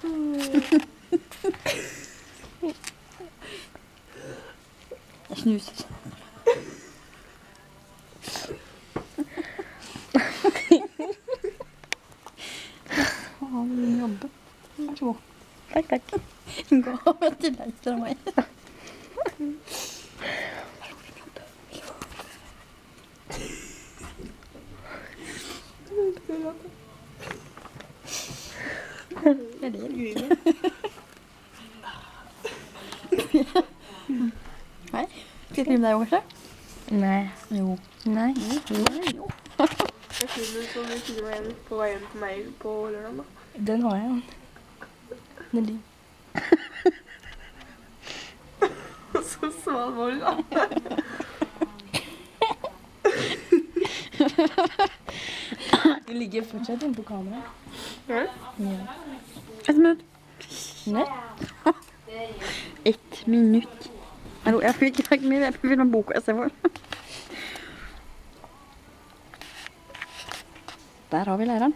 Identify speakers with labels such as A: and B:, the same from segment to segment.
A: Jeg snuser. Faen, min jobbe. Vær så god.
B: Takk, takk.
A: Gå over til deg fra meg. Jeg ler ikke. Nei, skal jeg filme deg også?
B: Nei.
A: Jo.
B: Nei.
A: Jo.
C: Jeg filmer så mye filmer igjen på veien til meg på lørdag da.
B: Den har jeg. Den er din.
C: Så smal var du da.
B: Du ligger fortsatt inne på kamera.
C: Ja?
B: Ja.
A: 1 minutt.
B: Nei?
A: 1 minutt. Hallo, jeg fikk ikke sagt mer. Jeg filmer boka jeg ser for. Der har vi læreren.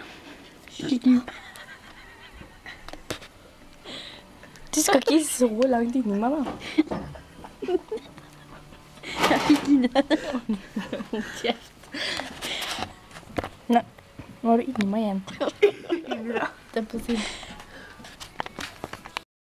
B: Du skal ikke så langt inni meg, da.
A: Jeg fikk inni deg.
B: Kjeft. Nei, nå er du inni meg igjen. Det er på siden.